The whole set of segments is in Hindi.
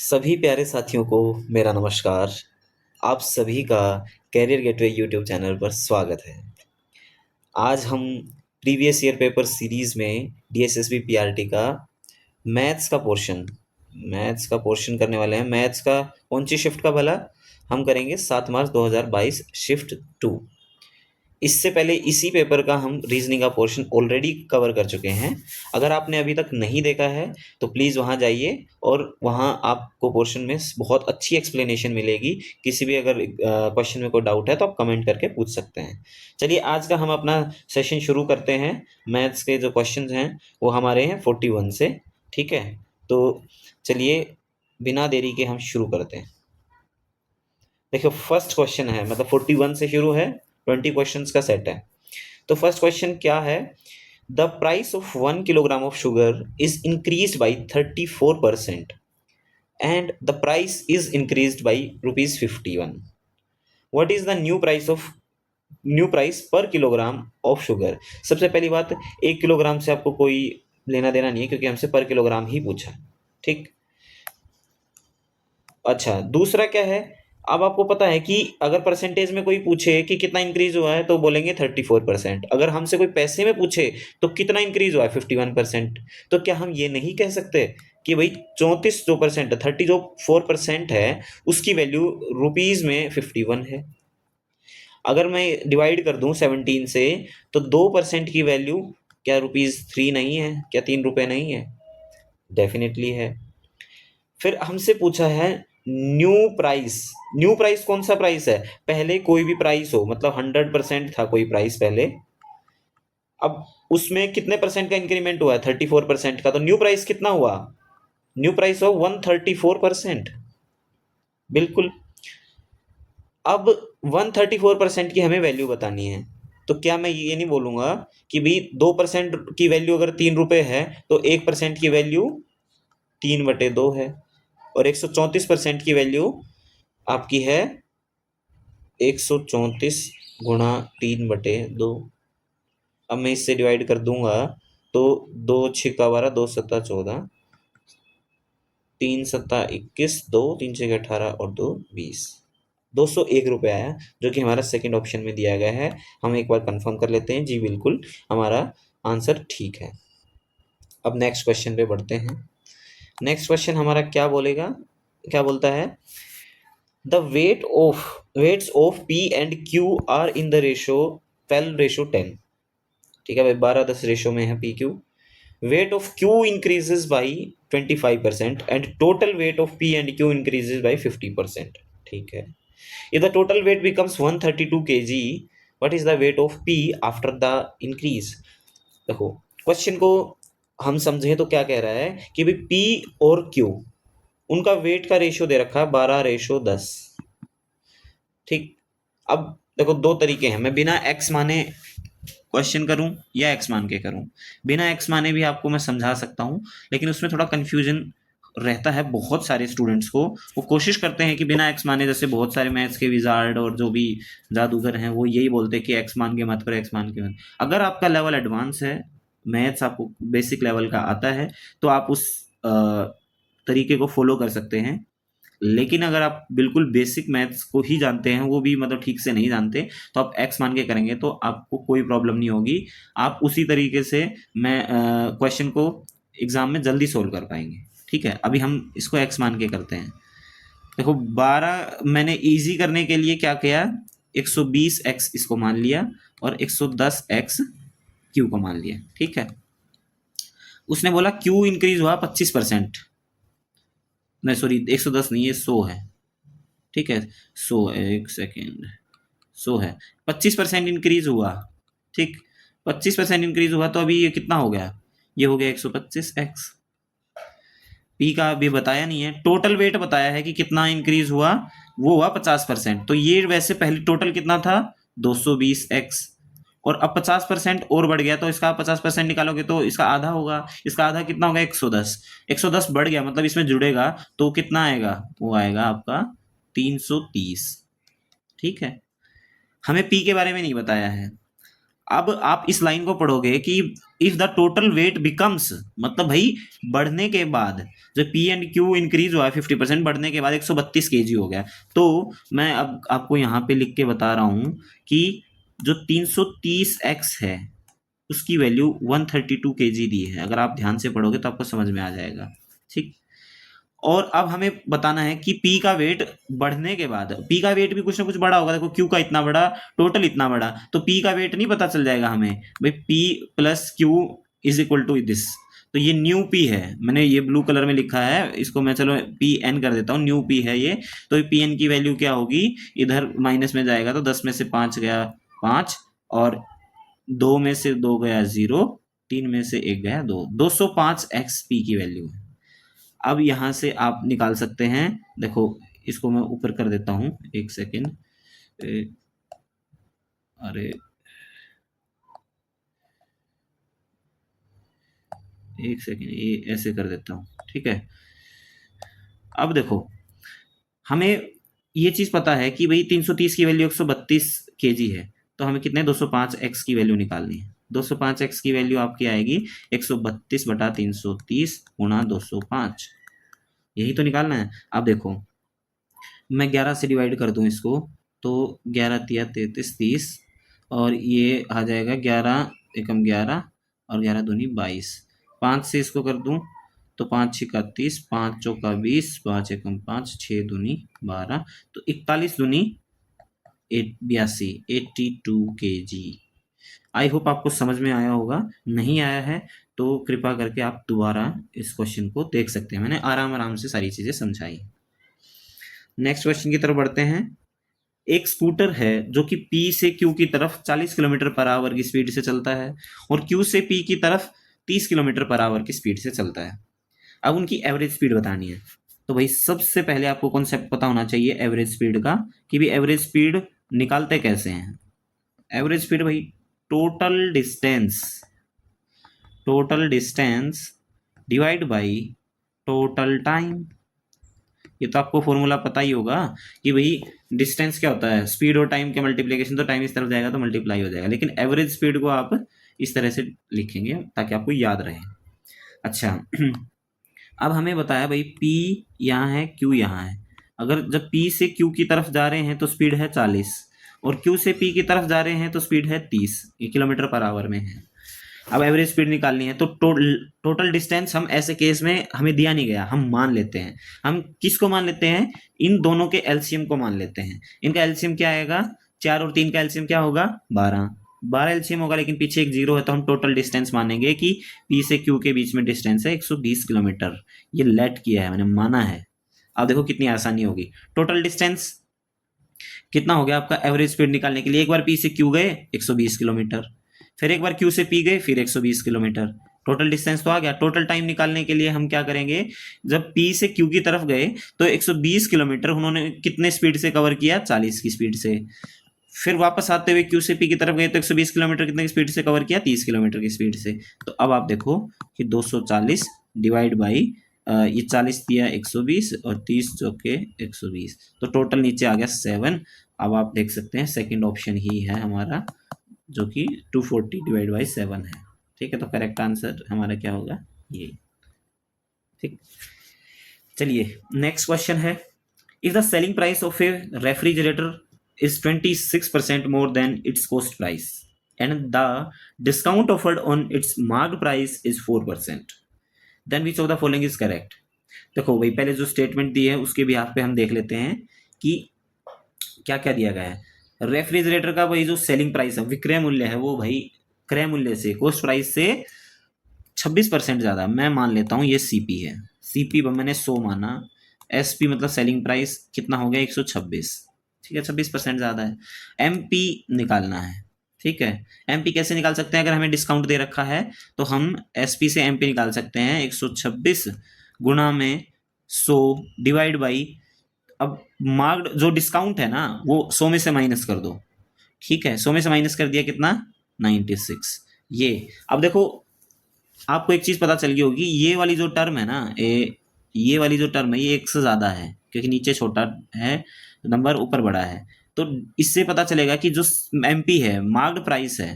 सभी प्यारे साथियों को मेरा नमस्कार। आप सभी का कैरियर गेटवे यूट्यूब चैनल पर स्वागत है। आज हम प्रीवियस ईयर पेपर सीरीज़ में डीएसएसबी पीआरटी का मैथ्स का पोर्शन करने वाले हैं। मैथ्स का कौन सी शिफ्ट का भला? हम करेंगे 7 मार्च 2022 शिफ्ट 2। इससे पहले इसी पेपर का हम रीजनिंग का पोर्शन ऑलरेडी कवर कर चुके हैं। अगर आपने अभी तक नहीं देखा है तो प्लीज़ वहाँ जाइए और वहाँ आपको पोर्शन में बहुत अच्छी एक्सप्लेनेशन मिलेगी। किसी भी अगर क्वेश्चन में कोई डाउट है तो आप कमेंट करके पूछ सकते हैं। चलिए आज का हम अपना सेशन शुरू करते हैं। मैथ्स के जो क्वेश्चन हैं वो हमारे हैं 41 से, ठीक है। तो चलिए बिना देरी के हम शुरू करते हैं। देखो फर्स्ट क्वेश्चन है, मतलब 41 से शुरू है, 20 क्वेश्चंस का सेट है। तो फर्स्ट क्वेश्चन क्या है? The price of 1 kilogram of sugar is increase by 34% and the price is increase by ₹51। What is the new price पर किलोग्राम ऑफ शुगर? सबसे पहली बात, 1 किलोग्राम से आपको कोई लेना देना नहीं है क्योंकि हमसे पर किलोग्राम ही पूछा, ठीक। अच्छा, दूसरा क्या है? अब आपको पता है कि अगर परसेंटेज में कोई पूछे कि कितना इंक्रीज हुआ है तो बोलेंगे 34%। अगर हमसे कोई पैसे में पूछे तो कितना इंक्रीज हुआ है 51%। तो क्या हम ये नहीं कह सकते कि भाई 34 जो परसेंट है, 30 जो 4% है, उसकी वैल्यू रुपीज में 51 है। अगर मैं डिवाइड कर दूं 17 से तो 2% की वैल्यू क्या ₹3 नहीं है? क्या ₹3 नहीं है? डेफिनेटली है। फिर हमसे पूछा है न्यू प्राइस। न्यू प्राइस कौन सा प्राइस है? पहले कोई भी प्राइस हो, मतलब 100% था कोई प्राइस पहले, अब उसमें कितने परसेंट का इंक्रीमेंट हुआ है? 34% का। तो न्यू प्राइस कितना हुआ? न्यू प्राइस हो 134%। बिल्कुल। अब 134% की हमें वैल्यू बतानी है। तो क्या मैं ये नहीं बोलूंगा कि भाई 2% की वैल्यू अगर ₹3 है तो 1% की वैल्यू 3/2 है, और 134% की वैल्यू आपकी है 134 गुणा 3/2। अब मैं इससे डिवाइड कर दूंगा तो 2 6 का 12, 2 7 14, 3 7 21, 2 3 6 18 और 2 20। ₹201 आया, जो कि हमारा सेकंड ऑप्शन में दिया गया है। हम एक बार कंफर्म कर लेते हैं। जी बिल्कुल, हमारा आंसर ठीक है। अब नेक्स्ट क्वेश्चन पे बढ़ते हैं। नेक्स्ट क्वेश्चन हमारा क्या बोलेगा, क्या बोलता है? The weights of P and Q are in the ratio 12:10। ठीक है भाई, 12:10 रेशो में है P Q. Weight of Q increases by 25% and total weight of P and Q increases by 50%। ठीक है। If the total weight becomes 132 kg, what is the weight of P after the increase? देखो क्वेश्चन को हम समझे तो क्या कह रहा है कि भाई पी और क्यू, उनका वेट का रेशियो दे रखा है 12:10। ठीक। अब देखो दो तरीके हैं, मैं बिना एक्स माने क्वेश्चन करूं या एक्स मान के करूं। बिना एक्स माने भी आपको मैं समझा सकता हूं, लेकिन उसमें थोड़ा कंफ्यूजन रहता है बहुत सारे स्टूडेंट्स को। वो कोशिश करते हैं कि बिना एक्स माने, जैसे बहुत सारे मैथ्स के विजार्ड और जो भी जादूगर हैं वो यही बोलते हैं कि एक्स मान के मत करो, एक्स मान के मत। अगर आपका लेवल एडवांस है, मैथ्स आपको बेसिक लेवल का आता है, तो आप उस तरीके को फॉलो कर सकते हैं। लेकिन अगर आप बिल्कुल बेसिक मैथ्स को ही जानते हैं, वो भी मतलब ठीक से नहीं जानते, तो आप एक्स मान के करेंगे तो आपको कोई प्रॉब्लम नहीं होगी। आप उसी तरीके से मैं क्वेश्चन को एग्जाम में जल्दी सोल्व कर पाएंगे। ठीक है, अभी हम इसको एक्स मान के करते हैं। देखो 12 मैंने इजी करने के लिए क्या किया, 120x इसको मान लिया और 110x क्यू को मान लिया। ठीक है। उसने बोला क्यू इंक्रीज हुआ 25%, नहीं सॉरी 110 नहीं, ये 100 है। ठीक है, 100 है, एक सेकेंड, 100 है। 25% इंक्रीज हुआ। ठीक, 25% इंक्रीज हुआ तो अभी ये कितना हो गया? ये हो गया 125x। पी का अभी बताया नहीं है, टोटल वेट बताया है कि कितना इंक्रीज हुआ, वो हुआ 50%। तो ये वैसे पहले टोटल कितना था? 220x, और अब 50% और बढ़ गया, तो इसका 50% निकालोगे तो इसका आधा होगा। इसका आधा कितना होगा? 110। 110 बढ़ गया मतलब इसमें जुड़ेगा तो कितना आएगा? वो आएगा आपका 330। ठीक है। हमें पी के बारे में नहीं बताया है। अब आप इस लाइन को पढ़ोगे कि if the total weight becomes, मतलब भाई बढ़ने के बाद जब पी एंड क्यू इंक्रीज हुआ है 50%, बढ़ने के बाद 132 केजी हो गया, तो मैं अब आपको यहाँ पे लिख के बता रहा हूँ कि जो 330x है उसकी वैल्यू 132 केजी दी है। अगर आप ध्यान से पढ़ोगे तो आपको समझ में आ जाएगा, ठीक। और अब हमें बताना है कि P का वेट बढ़ने के बाद, P का वेट भी कुछ ना कुछ बड़ा होगा। देखो Q का इतना बड़ा, टोटल इतना बड़ा, तो P का वेट नहीं पता चल जाएगा हमें भाई। P plus Q is equal to this, तो ये न्यू P है, मैंने ये ब्लू कलर में लिखा है, इसको मैं चलो PN कर देता हूँ, न्यू P है ये। तो PN की वैल्यू क्या होगी, इधर माइनस में जाएगा तो 10 में से 5 गया 5, और 2 में से 2 गया 0, 3 में से 1 गया 2, 205 XP की वैल्यू है। अब यहाँ से आप निकाल सकते हैं, देखो इसको मैं ऊपर कर देता हूँ, एक सेकेंड, अरे एक सेकेंड, ये ऐसे कर देता हूँ, ठीक है। अब देखो हमें ये चीज़ पता है कि भाई 330 की वैल्यू 132 केजी है, तो हमें कितने 205 एक्स की वैल्यू निकालनी है। 205 एक्स की वैल्यू आपकी आएगी 132 बटा 330 गुणा 205, यही तो निकालना है। अब देखो मैं 11 से डिवाइड कर दूं इसको, तो 11 तिया 33 30, और ये आ जाएगा 11 एकम 11 और 11 दूनी 22, 5 से इसको कर दूं तो 5 छिका 30, 5 चौका 20, 5 एकम 5, 6 दूनी 12, तो 41 दूनी 82, 82 केजी। आई होप आपको समझ में आया होगा, नहीं आया है तो कृपा करके आप दोबारा इस क्वेश्चन को देख सकते हैं, मैंने आराम आराम से सारी चीज़ें समझाई। नेक्स्ट क्वेश्चन की तरफ बढ़ते हैं। एक स्कूटर है जो कि P से Q की तरफ 40 किलोमीटर पर आवर की स्पीड से चलता है और Q से P की तरफ 30 किलोमीटर पर आवर की स्पीड से चलता है। अब उनकी एवरेज स्पीड बतानी है। तो भाई सबसे पहले आपको कॉन्सेप्ट पता होना चाहिए एवरेज स्पीड का, कि भी एवरेज स्पीड निकालते कैसे हैं। एवरेज स्पीड भाई total distance divide by total time. ये तो आपको फॉर्मूला पता ही होगा कि भाई डिस्टेंस क्या होता है, स्पीड और टाइम के मल्टीप्लिकेशन, तो टाइम इस तरफ जाएगा तो मल्टीप्लाई हो जाएगा, लेकिन एवरेज स्पीड को आप इस तरह से लिखेंगे ताकि आपको याद रहे। अच्छा अब हमें बताया भाई P यहाँ है, Q यहाँ है। अगर जब P से Q की तरफ जा रहे हैं तो स्पीड है 40, और Q से P की तरफ जा रहे हैं तो स्पीड है 30, ये किलोमीटर पर आवर में है। अब एवरेज स्पीड निकालनी है, तो टोटल डिस्टेंस हम ऐसे केस में हमें दिया नहीं गया, हम मान लेते हैं। हम किसको मान लेते हैं, इन दोनों के एलसीएम को मान लेते हैं। इनका एलसीएम क्या आएगा, 4 और 3 का एलसीएम क्या होगा 12 एलसीएम होगा, लेकिन पीछे एक जीरो है तो हम टोटल डिस्टेंस मानेंगे कि P से Q के बीच में डिस्टेंस है 120 किलोमीटर। ये लेट किया है मैंने, माना है। अब देखो कितनी आसानी होगी, टोटल डिस्टेंस कितना हो गया आपका एवरेज स्पीड निकालने के लिए। एक बार P से Q गए 120 किलोमीटर, फिर एक बार Q से P गए फिर 120 किलोमीटर, टोटल डिस्टेंस तो आ गया। टोटल टाइम निकालने के लिए हम क्या करेंगे, जब P से Q की तरफ गए तो 120 किलोमीटर उन्होंने कितने स्पीड से कवर किया, 40 की स्पीड से। फिर वापस आते हुए Q से P की तरफ गए तो 120 किलोमीटर कितने की स्पीड से कवर किया, 30 किलोमीटर की स्पीड से। तो अब आप देखो कि 240 डिवाइड बाई ये 40 दिया 120 और 30 चौके 120, तो टोटल नीचे आ गया 7। अब आप देख सकते हैं सेकंड ऑप्शन ही है हमारा, जो कि 240 डिवाइड बाई 7 है। ठीक है, तो करेक्ट आंसर हमारा क्या होगा, ये। ठीक, चलिए नेक्स्ट क्वेश्चन है, if the selling price of A refrigerator is 26% more than its cost price and the discount offered on its marked price is 4%, then which of the following is correct। देखो भाई पहले जो स्टेटमेंट दी है उसके भी पे हम देख लेते हैं कि क्या क्या दिया गया है। रेफ्रिजरेटर का भाई जो सेलिंग प्राइस है, विक्रय मूल्य है, वो भाई क्रय मूल्य से, कॉस्ट प्राइस से 26% ज़्यादा। मैं मान लेता हूँ ये सीपी है, सीपी मैंने 100 माना, एसपी मतलब सेलिंग प्राइस कितना हो गया 126, ठीक है 26% ज़्यादा है। एमपी निकालना है, ठीक है। एमपी कैसे निकाल सकते हैं, अगर हमें डिस्काउंट दे रखा है तो हम एसपी से एमपी निकाल सकते हैं, 126 गुणा में 100 डिवाइड बाई, अब मार्क्ड जो डिस्काउंट है ना वो 100 में से माइनस कर दो, ठीक है 100 में से माइनस कर दिया कितना 96। ये अब देखो आपको एक चीज़ पता चल गई होगी, ये वाली जो टर्म है ना, ये वाली जो टर्म है ये एक से ज़्यादा है क्योंकि नीचे छोटा है नंबर ऊपर बड़ा है। तो इससे पता चलेगा कि जो एमपी है मार्क्ड प्राइस है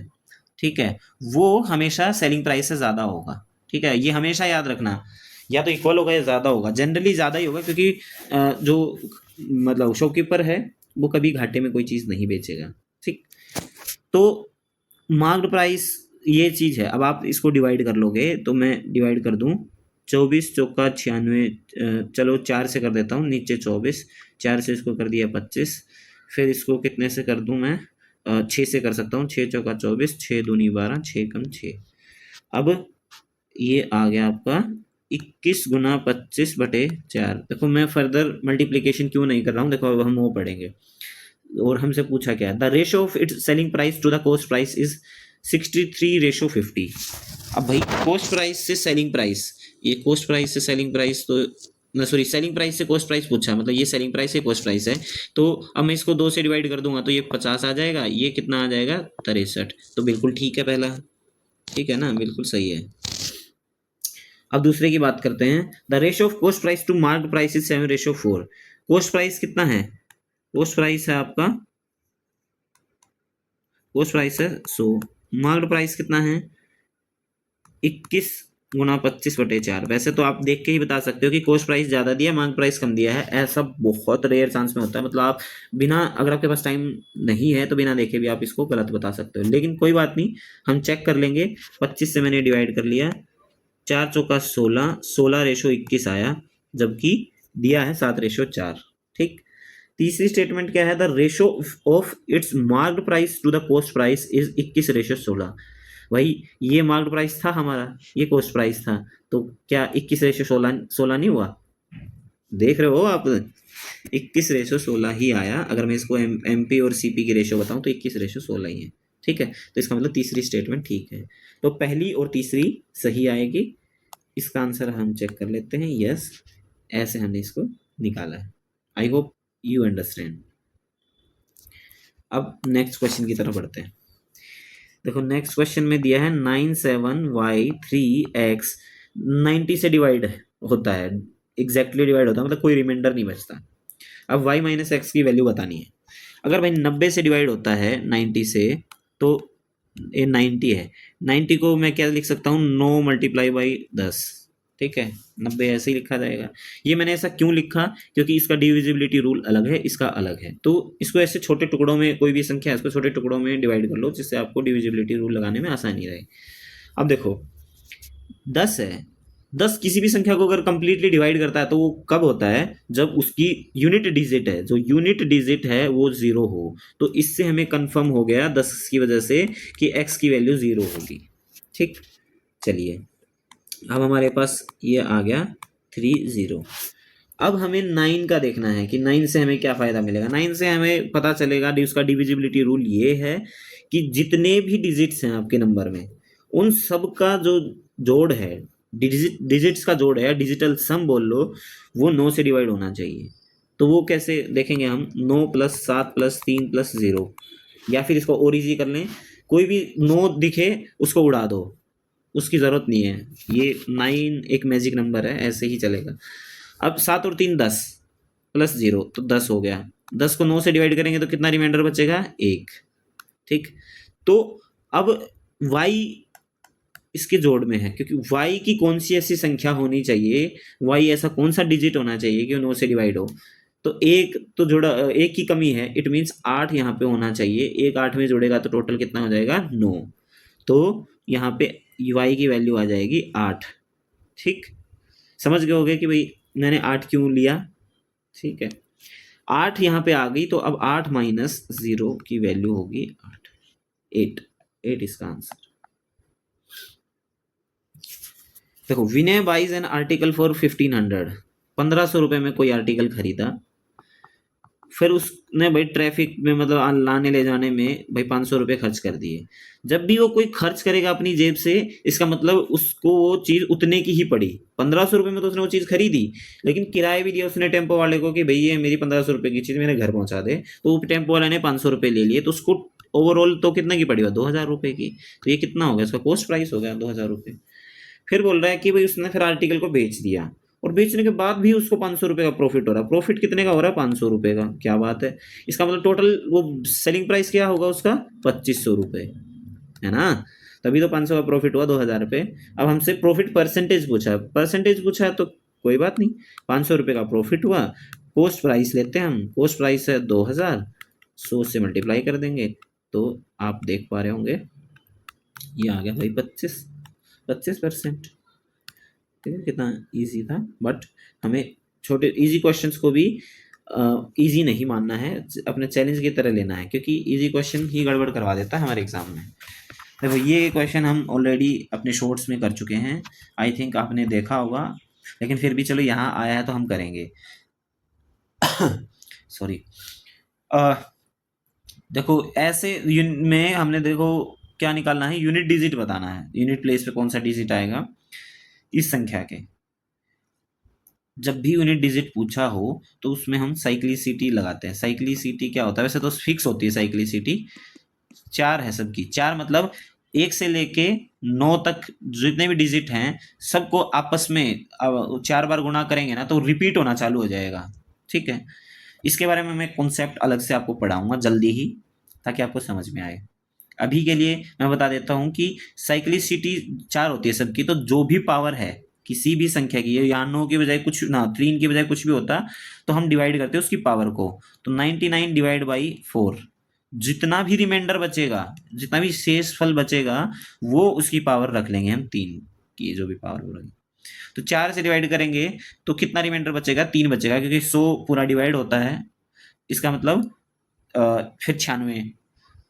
ठीक है, वो हमेशा सेलिंग प्राइस से ज़्यादा होगा। ठीक है, ये हमेशा याद रखना, या तो इक्वल होगा या ज़्यादा होगा, जनरली ज़्यादा ही होगा, क्योंकि जो मतलब शॉपकीपर है वो कभी घाटे में कोई चीज़ नहीं बेचेगा। ठीक, तो मार्क्ड प्राइस ये चीज़ है। अब आप इसको डिवाइड कर लोगे, तो मैं डिवाइड कर दूं, 24 चौका 96, चलो 4 से कर देता हूँ, नीचे 24, 4 से इसको कर दिया 25, फिर इसको कितने से कर दूं मैं, 6 से कर सकता हूँ, 6 चौका 24, 6 दूनी 12, 6 कम 6। अब ये आ गया आपका 21 गुना 25/4। देखो मैं फर्दर मल्टीप्लीकेशन क्यों नहीं कर रहा हूँ, देखो अब हम वो पढ़ेंगे। और हमसे पूछा क्या है, the ratio of its selling price to the cost price is 63:50। अब भाई कॉस्ट प्राइस से सेलिंग प्राइस, ये कॉस्ट प्राइस से सेलिंग प्राइस, तो ना सॉरी, सेलिंग प्राइस से कॉस्ट प्राइस पूछा, मतलब ये सेलिंग प्राइस है कॉस्ट प्राइस है। तो अब मैं इसको 2 से डिवाइड कर दूंगा तो ये 50 आ जाएगा, ये कितना आ जाएगा 63। तो बिल्कुल ठीक है पहला, ठीक है ना, बिल्कुल सही है। अब दूसरे की बात करते हैं, the ratio of cost price to marked price is 7:4। Cost price कितना है, कॉस्ट प्राइस है आपका, कॉस्ट प्राइस है 100, मार्क्ड प्राइस कितना है 21 गुना 25/4। वैसे तो आप देख के ही बता सकते हो कि कॉस्ट प्राइस ज़्यादा दिया, मार्क प्राइस कम दिया है, ऐसा बहुत रेयर चांस में होता है। मतलब आप बिना, अगर आपके पास टाइम नहीं है तो बिना देखे भी आप इसको गलत बता सकते हो, लेकिन कोई बात नहीं, हम चेक कर लेंगे। 25 से मैंने डिवाइड कर लिया, 4 चौका 16, 16:21 आया, जबकि दिया है 7:4। ठीक, तीसरी स्टेटमेंट क्या है, the ratio of its marked price to the cost price is 21:16। भाई ये मार्क्ड प्राइस था हमारा, ये कॉस्ट प्राइस था, तो क्या 21:16 नहीं हुआ, देख रहे हो आप, 21:16 ही आया। अगर मैं इसको एमपी और सीपी की रेशो बताऊं तो 21:16 ही है। ठीक है, तो इसका मतलब तीसरी स्टेटमेंट ठीक है, तो पहली और तीसरी सही आएगी। इसका आंसर हम चेक कर लेते हैं, यस, ऐसे हमने इसको निकाला है। I hope you understand. अब नेक्स्ट क्वेश्चन की तरफ बढ़ते हैं। देखो नेक्स्ट क्वेश्चन में दिया है 97y3x 90 से डिवाइड होता है, एग्जैक्टली डिवाइड होता है, मतलब कोई रिमाइंडर नहीं बचता। अब y माइनस एक्स की वैल्यू बतानी है। अगर भाई 90 से डिवाइड होता है 90 से, तो ये 90 है, 90 को मैं क्या लिख सकता हूँ, 9 मल्टीप्लाई बाई 10। ठीक है, 90 ऐसे ही लिखा जाएगा। ये मैंने ऐसा क्यों लिखा, क्योंकि इसका डिविजिबिलिटी रूल अलग है, इसका अलग है, तो इसको ऐसे छोटे टुकड़ों में, कोई भी संख्या है इसको छोटे टुकड़ों में डिवाइड कर लो, जिससे आपको डिविजिबिलिटी रूल लगाने में आसानी रहे। अब देखो 10 है, 10 किसी भी संख्या को अगर कंप्लीटली डिवाइड करता है तो वो कब होता है, जब उसकी यूनिट डिजिट है, जो यूनिट डिजिट है वो 0 हो। तो इससे हमें कंफर्म हो गया 10 की वजह से कि x की वैल्यू 0 होगी। ठीक, चलिए अब हमारे पास ये आ गया 30। अब हमें 9 का देखना है कि 9 से हमें क्या फ़ायदा मिलेगा। 9 से हमें पता चलेगा, उसका डिविजिबिलिटी रूल ये है कि जितने भी डिजिट्स हैं आपके नंबर में, उन सब का जो जोड़ है, डिजिट्स का जोड़ है, डिजिटल सम बोल लो, वो 9 से डिवाइड होना चाहिए। तो वो कैसे देखेंगे हम, 9 + 7 + 3 + 0, या फिर इसको और ईजी कर लें, कोई भी 9 दिखे उसको उड़ा दो, उसकी ज़रूरत नहीं है, ये 9 एक मैजिक नंबर है, ऐसे ही चलेगा। अब 7 और 3 10 + 0 तो 10 हो गया, 10 को 9 से डिवाइड करेंगे तो कितना रिमाइंडर बचेगा, 1। ठीक, तो अब y इसके जोड़ में है, क्योंकि y की कौन सी ऐसी संख्या होनी चाहिए, y ऐसा कौन सा डिजिट होना चाहिए कि 9 से डिवाइड हो। तो एक तो जुड़ा, एक की कमी है, इट मीन्स 8 यहाँ पे होना चाहिए, एक 8 में जुड़ेगा तो टोटल कितना हो जाएगा, 9। तो यहाँ पे y की वैल्यू आ जाएगी 8। ठीक, समझ गए होगे कि भाई मैंने 8 क्यों लिया। ठीक है, 8 यहाँ पे आ गई, तो अब 8 - 0 की वैल्यू होगी 8, 8 इसका आंसर। देखो, विनय बाइज एन आर्टिकल फॉर 1500, 1500 रुपये में कोई आर्टिकल खरीदा, फिर उसने भाई ट्रैफिक में मतलब लाने ले जाने में भाई 500 रुपये खर्च कर दिए। जब भी वो कोई खर्च करेगा अपनी जेब से, इसका मतलब उसको वो चीज़ उतने की ही पड़ी। 1500 रुपये में तो उसने वो चीज़ खरीदी, लेकिन किराया भी दिया उसने टेम्पो वाले को कि भाई ये मेरी 1500 रुपये की चीज़ मेरे घर पहुंचा दे, तो टेम्पो वाले ने 500 रुपये ले लिए, तो उसको ओवरऑल तो कितना की पड़ी हुआ, 2000 रुपये की। तो ये कितना हो गया, इसका कॉस्ट प्राइस हो गया 2000 रुपये। फिर बोल रहा है कि भाई उसने फिर आर्टिकल को बेच दिया, और बेचने के बाद भी उसको 500 रुपये का प्रॉफिट हो रहा है। प्रॉफिट कितने का हो रहा है, 500 रुपये का। क्या बात है, इसका मतलब टोटल वो सेलिंग प्राइस क्या होगा उसका, 2500 रुपये, है ना। तभी तो 500 का प्रॉफिट हुआ 2000 रुपये। अब हमसे प्रॉफिट परसेंटेज पूछा तो कोई बात नहीं, 500 रुपये का प्रॉफिट हुआ। कॉस्ट प्राइस लेते हैं हम, कॉस्ट प्राइस है 2000, 100 से मल्टीप्लाई कर देंगे तो आप देख पा रहे होंगे ये आ गया भाई 25%। ठीक है, कितना इजी था। बट हमें छोटे इजी क्वेश्चंस को भी इजी नहीं मानना है, अपने चैलेंज की तरह लेना है, क्योंकि इजी क्वेश्चन ही गड़बड़ करवा देता है हमारे एग्जाम में। देखो ये क्वेश्चन हम ऑलरेडी अपने शॉर्ट्स में कर चुके हैं, आई थिंक आपने देखा होगा, लेकिन फिर भी चलो यहाँ आया है तो हम करेंगे। सॉरी। देखो ऐसे में हमने देखो क्या निकालना है, यूनिट डिजिट बताना है, यूनिट प्लेस पे कौन सा डिजिट आएगा इस संख्या के। जब भी यूनिट डिजिट पूछा हो तो उसमें हम साइक्लिसिटी लगाते हैं। साइक्लिसिटी क्या होता है, वैसे तो फिक्स होती है साइक्लिसिटी, 4 है सबकी। 4 मतलब 1 से लेके 9 तक जितने भी डिजिट हैं सबको आपस में 4 बार गुणा करेंगे ना तो रिपीट होना चालू हो जाएगा। ठीक है, इसके बारे में मैं कॉन्सेप्ट अलग से आपको पढ़ाऊंगा जल्दी ही, ताकि आपको समझ में आए। अभी के लिए मैं बता देता हूं कि साइक्लिसिटी 4 होती है सबकी, तो जो भी पावर है किसी भी संख्या की, यहाँ 9 की बजाय कुछ ना 3 की बजाय कुछ भी होता तो हम डिवाइड करते हैं उसकी पावर को। तो 99 डिवाइड बाई 4, जितना भी रिमाइंडर बचेगा, जितना भी शेष फल बचेगा वो उसकी पावर रख लेंगे हम 3 की, जो भी पावर होगी। तो 4 से डिवाइड करेंगे तो कितना रिमाइंडर बचेगा, 3 बचेगा, क्योंकि 100 पूरा डिवाइड होता है। इसका मतलब फिर 96,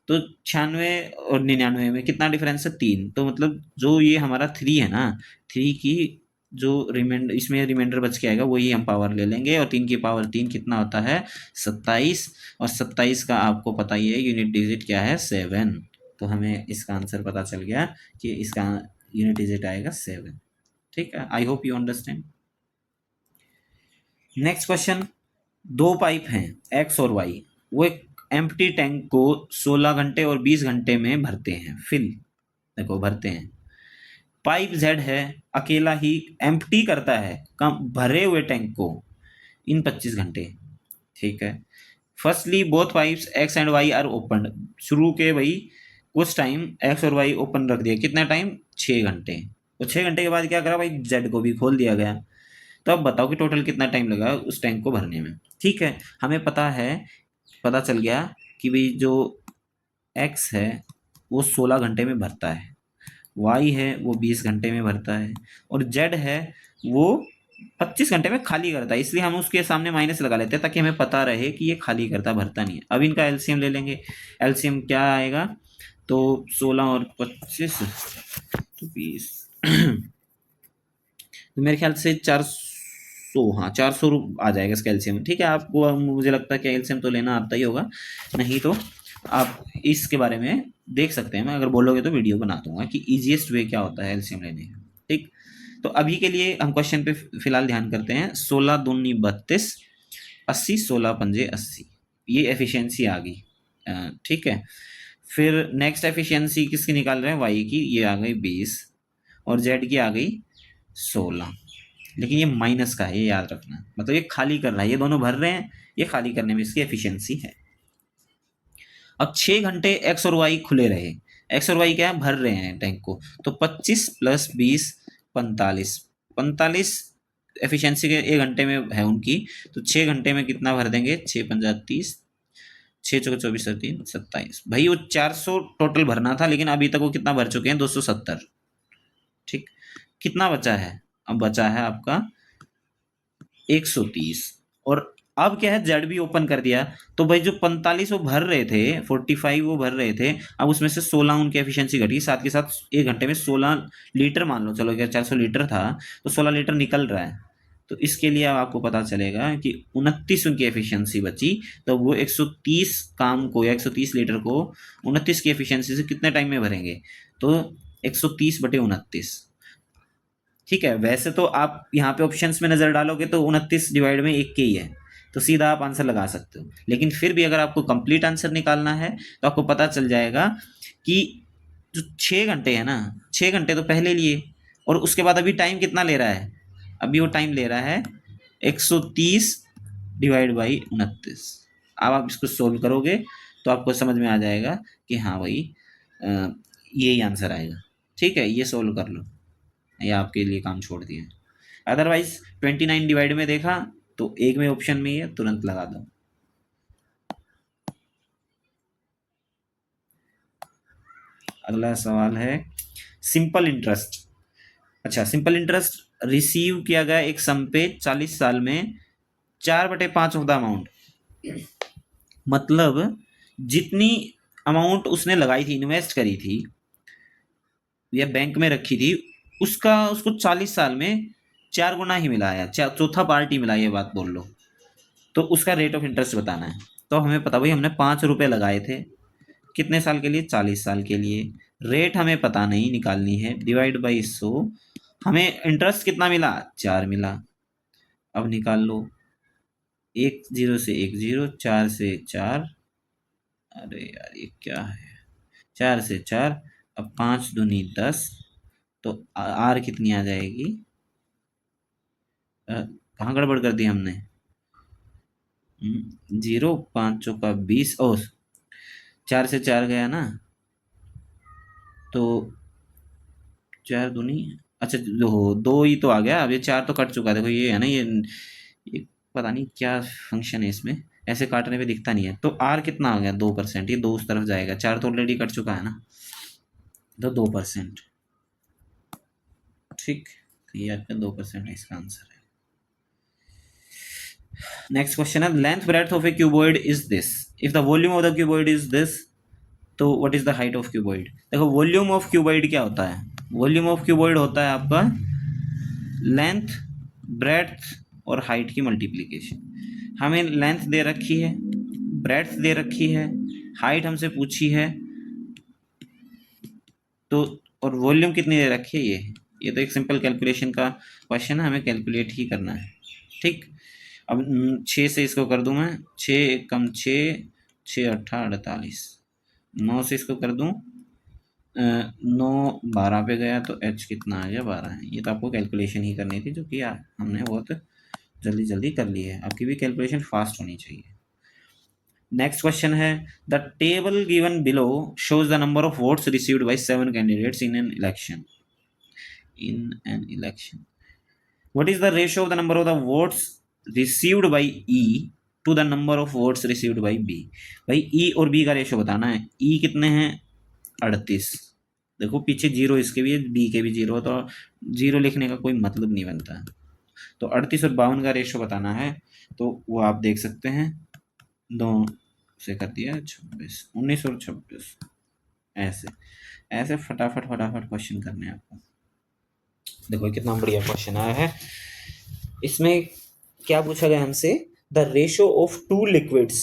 तो 96 और 99 में कितना डिफरेंस है, 3। तो मतलब जो ये हमारा 3 है ना, 3 की जो रिमाइंडर इसमें रिमाइंडर बच के आएगा वही हम पावर ले लेंगे, और 3 की पावर 3 कितना होता है, 27। और 27 का आपको पता ही है यूनिट डिजिट क्या है, 7। तो हमें इसका आंसर पता चल गया कि इसका यूनिट डिजिट आएगा 7। ठीक है, I hope you understand. Next question, 2 pipe हैं एक्स और वाई, वो एक एम्प्टी टैंक को 16 घंटे और 20 घंटे में भरते हैं, फिल देखो भरते हैं। पाइप जेड है अकेला ही एम्प्टी करता है कम भरे हुए टैंक को इन 25 घंटे। ठीक है, firstly both pipes X and Y are open, शुरू के भाई कुछ टाइम एक्स और वाई ओपन रख दिया, कितना टाइम, 6 घंटे। और 6 घंटे के बाद क्या करा भाई, जेड को भी खोल दिया गया। तो अब बताओ कि टोटल कितना टाइम लगा उस टैंक को भरने में। ठीक है, हमें पता चल गया कि भाई जो एक्स है वो 16 घंटे में भरता है, वाई है वो 20 घंटे में भरता है, और जेड है वो 25 घंटे में खाली करता है। इसलिए हम उसके सामने माइनस लगा लेते हैं ताकि हमें पता रहे कि ये खाली करता भरता नहीं है। अब इनका एलसीएम ले लेंगे, एलसीएम क्या आएगा, तो 16 और 25 तो 20 तो मेरे ख्याल से 400, हाँ 400 आ जाएगा इसका एलसीएम। ठीक है, आपको मुझे लगता है कि एलसीएम तो लेना आता ही होगा, नहीं तो आप इसके बारे में देख सकते हैं, मैं अगर बोलोगे तो वीडियो बना दूंगा कि इजीएस्ट वे क्या होता है एलसीएम लेने का। ठीक, तो अभी के लिए हम क्वेश्चन पे फिलहाल ध्यान करते हैं। 16 दूनी 32, 80, 16 पंजे 80, ये एफिशिएंसी आ गई। ठीक है, फिर नेक्स्ट एफिशिएंसी किसकी निकाल रहे हैं, वाई की, ये आ गई 20, और जेड की आ गई 16। लेकिन ये माइनस का है, ये याद रखना, मतलब ये खाली कर रहा है, ये दोनों भर रहे हैं, ये खाली करने में इसकी एफिशिएंसी है। अब 6 घंटे एक्स और वाई खुले रहे, एक्स और वाई क्या है, भर रहे हैं टैंक को, तो 25 + 20 45, 45 एफिशिएंसी के 1 घंटे में है उनकी। तो 6 घंटे में कितना भर देंगे, 6 पंजा 30, 6 चौके 24 और 3 27। भाई वो 400 टोटल भरना था, लेकिन अभी तक वो कितना भर चुके हैं, 270। ठीक, कितना बचा है, अब बचा है आपका 130। और अब क्या है, जेड भी ओपन कर दिया, तो भाई जो 45 वो भर रहे थे, 45 वो भर रहे थे, अब उसमें से 16 उनकी एफिशिएंसी घटी, साथ के साथ 1 घंटे में 16 लीटर मान लो, चलो अगर 400 लीटर था तो 16 लीटर निकल रहा है। तो इसके लिए अब आपको पता चलेगा कि 29 उनकी एफिशिएंसी बची। तो वो 130 काम को या 130 लीटर को 29 की एफिशिएंसी से कितने टाइम में भरेंगे, तो 130/29। ठीक है, वैसे तो आप यहाँ पे ऑप्शंस में नज़र डालोगे तो 29 डिवाइड में 1 के ही है, तो सीधा आप आंसर लगा सकते हो। लेकिन फिर भी अगर आपको कंप्लीट आंसर निकालना है तो आपको पता चल जाएगा कि जो 6 घंटे है ना, 6 घंटे तो पहले लिए, और उसके बाद अभी टाइम कितना ले रहा है, अभी वो टाइम ले रहा है 130/29। अब आप इसको सोल्व करोगे तो आपको समझ में आ जाएगा कि हाँ भाई यही आंसर आएगा। ठीक है, ये सोल्व कर लो, ये आपके लिए काम छोड़ दिया। अदरवाइज 29 डिवाइड में देखा तो एक में ऑप्शन में ही है, तुरंत लगा दो। अगला सवाल है सिंपल इंटरेस्ट। अच्छा, सिंपल इंटरेस्ट रिसीव किया गया एक सम पे 40 साल में 4/5 ऑफ द अमाउंट, मतलब जितनी अमाउंट उसने लगाई थी, इन्वेस्ट करी थी या बैंक में रखी थी, उसका उसको 40 साल में 4 गुना ही मिला है, चौथा पार्ट ही मिला, ये बात बोल लो। तो उसका रेट ऑफ इंटरेस्ट बताना है। तो हमें पता भाई, हमने 5 रुपये लगाए थे, कितने साल के लिए? 40 साल के लिए। रेट हमें पता नहीं, निकालनी है, डिवाइड बाई 100। हमें इंटरेस्ट कितना मिला? 4 मिला। अब निकाल लो, 10 से 10, 4 से 4, अरे यार ये क्या है, 4 से 4, अब 5 दूनी 10, तो आर कितनी आ जाएगी? कहाँ गड़बड़ कर दी हमने? 0, 5 चौका 20, ओ 4 से 4 गया ना, तो 4 दूनी, अच्छा दो ही तो आ गया, अब ये 4 तो कट चुका है, देखो ये है ना, ये पता नहीं क्या फंक्शन है इसमें, ऐसे काटने पे दिखता नहीं है। तो आर कितना आ गया? 2%, ये 2 उस तरफ जाएगा, 4 तो ऑलरेडी कट चुका है ना, तो 2%। ठीक, ये आपका 2% है, इसका आंसर है। नेक्स्ट क्वेश्चन है length breadth of a cuboid is this, if the volume of the cuboid is this, तो what is the height of cuboid? देखो वॉल्यूम ऑफ क्यूबॉइड क्या होता है? वॉल्यूम ऑफ क्यूबॉइड होता है आपका लेंथ, ब्रेड्थ और हाइट की मल्टीप्लिकेशन। हमें लेंथ दे रखी है, ब्रेड्थ दे रखी है, हाइट हमसे पूछी है, तो और वॉल्यूम कितनी दे रखी है? ये तो एक सिंपल कैलकुलेशन का क्वेश्चन है, हमें कैलकुलेट ही करना है। ठीक, अब 6 से इसको कर दूं मैं, 6 कम 6, 6 8 48, 9 से इसको कर दूं 9 12 पे गया, तो एच कितना आ गया? 12 है। ये तो आपको कैलकुलेशन ही करनी थी, जो कि हमने बहुत जल्दी जल्दी कर ली है। आपकी भी कैलकुलेशन फास्ट होनी चाहिए। नेक्स्ट क्वेश्चन है the table given below shows the number of votes received by 7 candidates in an election. What is the ratio of the number of the votes received by E to the number of votes received by B? भाई E और B का रेशो बताना है। E कितने हैं? 38। देखो पीछे 0 इसके भी है, B के भी 0, तो 0 लिखने का कोई मतलब नहीं बनता। तो 38 और 52 का रेशो बताना है, तो वो आप देख सकते हैं, 2 से कर दिया 26, 19 और 26, ऐसे ऐसे फटाफट फटाफट क्वेश्चन करने हैं आपको। देखो कितना बढ़िया क्वेश्चन आया है। इसमें क्या पूछा गया हमसे? The ratio of 2 liquids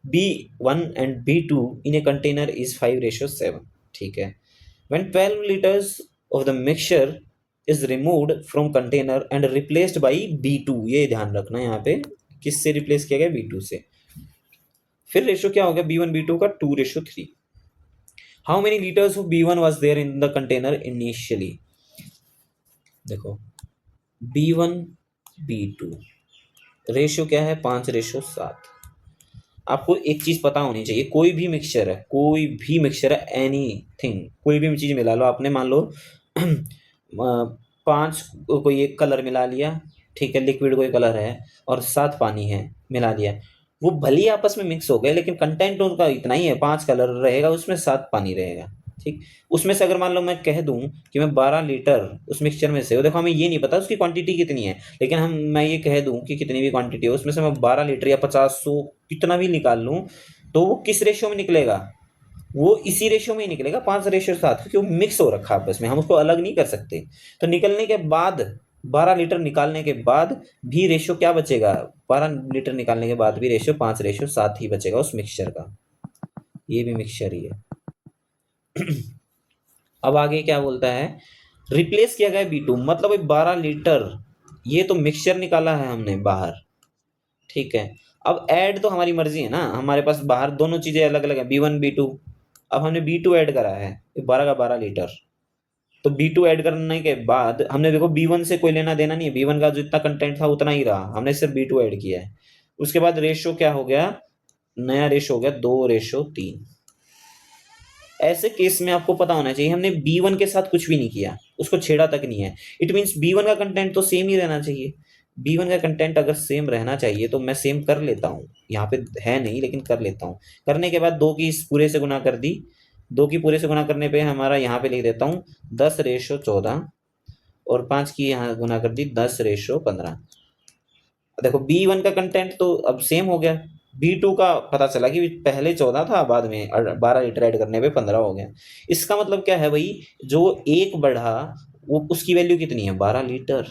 B1 and B2 in a container is 5:7। ठीक है, when 12 litres of the mixture is removed from container and replaced by B2, ये ध्यान रखना यहाँ पे, किससे रिप्लेस किया गया? B2 से। फिर रेशो क्या हो गया B1 B2 का? 2:3। How many litres of B1 was there in the container initially? देखो B1 B2 रेशियो क्या है? 5:7। आपको एक चीज पता होनी चाहिए, कोई भी मिक्सचर है, कोई भी मिक्सचर है, एनीथिंग, कोई भी चीज मिला लो आपने, मान लो 5 कोई एक कलर मिला लिया, ठीक है, लिक्विड कोई कलर है, और 7 पानी है, मिला लिया, वो भले ही आपस में मिक्स हो गए, लेकिन कंटेंट उनका इतना ही है, 5 कलर रहेगा उसमें, 7 पानी रहेगा। ठीक, उसमें से अगर मान लो मैं कह दूं कि मैं 12 लीटर उस मिक्सचर में से, वो देखो हमें ये नहीं पता उसकी क्वांटिटी कितनी है, लेकिन मैं ये कह दूं कि कितनी भी क्वांटिटी है उसमें से मैं 12 लीटर या 50 100 कितना भी निकाल लूं, तो वो किस रेशियो में निकलेगा? वो इसी रेशियो में ही निकलेगा, 5:7, क्योंकि वो मिक्स हो रखा है आपस में, हम उसको अलग नहीं कर सकते। तो निकलने के बाद 12 लीटर निकालने के बाद भी रेशियो क्या बचेगा? 12 लीटर निकालने के बाद भी रेशियो 5:7 ही बचेगा उस मिक्सचर का। ये भी मिक्सचर ही है। अब आगे क्या बोलता है? रिप्लेस किया गया B2, मतलब 12 लीटर, ये तो मिक्सचर निकाला है हमने बाहर, ठीक है। अब ऐड तो हमारी मर्जी है ना, हमारे पास बाहर दोनों चीजें अलग अलग है, B1 B2। अब हमने B2 ऐड करा है 12 का 12 लीटर, तो B2 ऐड करने के बाद हमने देखो B1 से कोई लेना देना नहीं है, B1 का जो इतना कंटेंट था उतना ही रहा, हमने सिर्फ B2 ऐड किया है। उसके बाद रेशो क्या हो गया? नया रेशो हो गया 2:3। ऐसे केस में आपको पता होना चाहिए हमने B1 के साथ कुछ भी नहीं किया, उसको छेड़ा तक नहीं है। इट मीन्स B1 का कंटेंट तो सेम ही रहना चाहिए। B1 का कंटेंट अगर सेम रहना चाहिए तो मैं सेम कर लेता हूँ, यहाँ पे है नहीं लेकिन कर लेता हूँ। करने के बाद 2 की इस पूरे से गुना कर दी, 2 की पूरे से गुना करने पे हमारा यहाँ पे लिख देता हूँ 10/14 और 5 की यहाँ गुना कर दी 10/15। देखो B1 का कंटेंट तो अब सेम हो गया, B2 का पता चला कि पहले 14 था, बाद में 12 लीटर ऐड करने पे 15 हो गया। इसका मतलब क्या है भाई, जो एक बढ़ा वो उसकी वैल्यू कितनी है, 12 लीटर।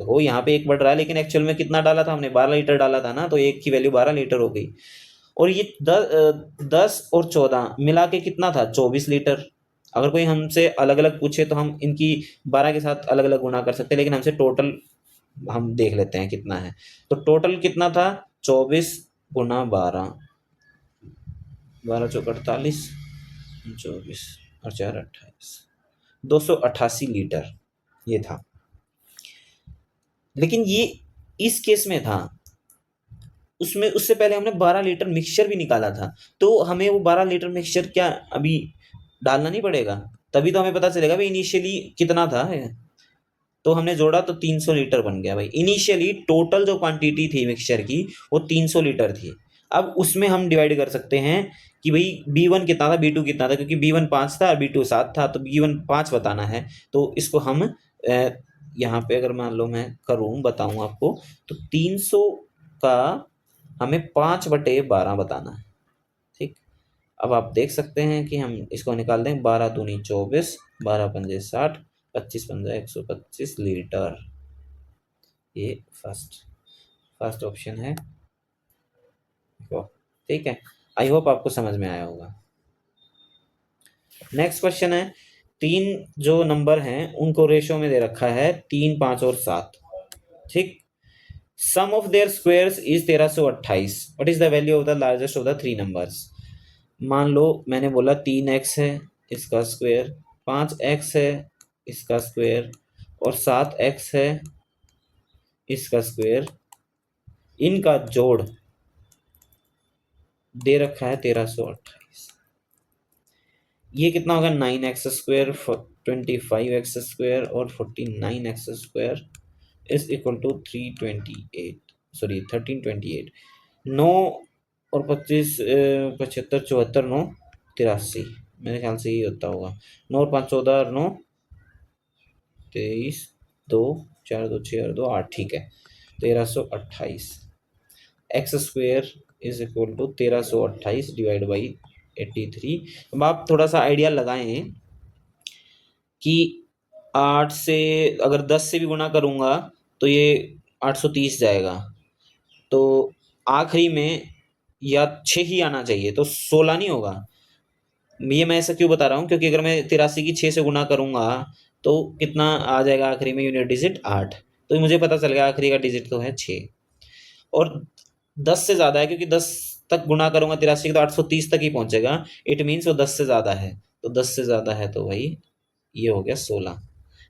तो वो यहाँ पे एक बढ़ रहा है लेकिन एक्चुअल में कितना डाला था हमने, 12 लीटर डाला था ना, तो एक की वैल्यू 12 लीटर हो गई। और ये 10 और 14 मिला के कितना था, 24 लीटर। अगर कोई हमसे अलग अलग पूछे तो हम इनकी 12 के साथ अलग अलग गुना कर सकते हैं, लेकिन हमसे टोटल हम देख लेते हैं कितना है। तो टोटल कितना था, 24 गुना 12, 12 चौक 48, 24 और 4 28, 288 लीटर ये था। लेकिन ये इस केस में था, उसमें उससे पहले हमने 12 लीटर मिक्सचर भी निकाला था, तो हमें वो 12 लीटर मिक्सचर क्या अभी डालना नहीं पड़ेगा, तभी तो हमें पता चलेगा भाई इनिशियली कितना था। तो हमने जोड़ा तो 300 लीटर बन गया भाई। इनिशियली टोटल जो क्वांटिटी थी मिक्सचर की वो 300 लीटर थी। अब उसमें हम डिवाइड कर सकते हैं कि भाई B1 कितना था, B2 कितना था, क्योंकि B1 5 था और B2 7 था, तो B1 5 बताना है। तो इसको हम यहाँ पे अगर मान लो मैं करूँ बताऊँ आपको, तो 300 का हमें 5/12 बताना है। ठीक, अब आप देख सकते हैं कि हम इसको निकाल दें, 12 दूनी 24, 12 पंजे 60, 25 पंजा 125 लीटर। ये फर्स्ट ऑप्शन है। ठीक है, आई होप आपको समझ में आया होगा। नेक्स्ट क्वेश्चन है, 3 जो नंबर हैं उनको रेशो में दे रखा है 3, 5 और 7। ठीक, sum of their squares is 1328। What is the value of the largest of the 3 numbers. मान लो मैंने बोला 3x है इसका स्क्वायर, 5x है इसका स्क्वायर और 7x है इसका स्क्वायर, इनका जोड़ दे रखा है 1328। ये कितना होगा, 9x स्क्वायर, 25x स्क्वायर और 49x square is equal to 1328। 9 और 25, 75, 74, 9 83, मेरे ख्याल से ये होता होगा। 9 और 5 14 और 9 23, 2 4 2 6 और 2 8, ठीक है, 1328। X square is equal to 1328 divide by 83। अब आप थोड़ा सा आइडिया लगाएं कि 8 से अगर 10 से भी गुणा करूँगा तो ये 830 जाएगा, तो आखिरी में या 6 ही आना चाहिए, तो 16 नहीं होगा। ये मैं ऐसा क्यों बता रहा हूँ, क्योंकि अगर मैं 83 की 6 से गुणा करूँगा तो कितना आ जाएगा आखिरी में, यूनिट डिजिट 8, तो मुझे पता चल गया आखिरी का डिजिट तो है 6। और 10 से ज़्यादा है, क्योंकि 10 तक गुणा करूँगा 83 तो 830 तक ही पहुँचेगा। इट मीन्स वो 10 से ज़्यादा है, तो 10 से ज़्यादा है तो भाई ये हो गया 16।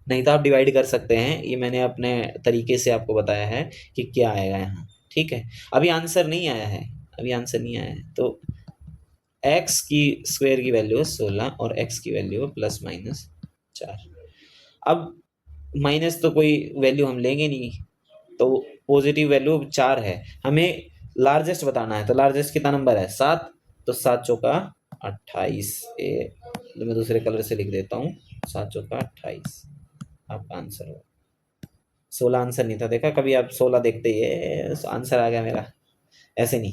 नहीं तो आप डिवाइड कर सकते हैं, ये मैंने अपने तरीके से आपको बताया है कि क्या आएगा यहाँ। ठीक है, अभी आंसर नहीं आया है, अभी आंसर नहीं आया है। तो एक्स की स्क्वायर की वैल्यू है 16 और एक्स की वैल्यू है +-4। अब माइनस तो कोई वैल्यू हम लेंगे नहीं, तो पॉजिटिव वैल्यू 4 है। हमें लार्जेस्ट बताना है, तो लार्जेस्ट कितना नंबर है, 7, तो 7 चौका 28। तो मैं दूसरे कलर से लिख देता हूँ, 7 चौका 28 आपका आंसर हो। 16 आंसर नहीं था, देखा कभी आप 16 देखते ही आंसर आ गया मेरा, ऐसे नहीं।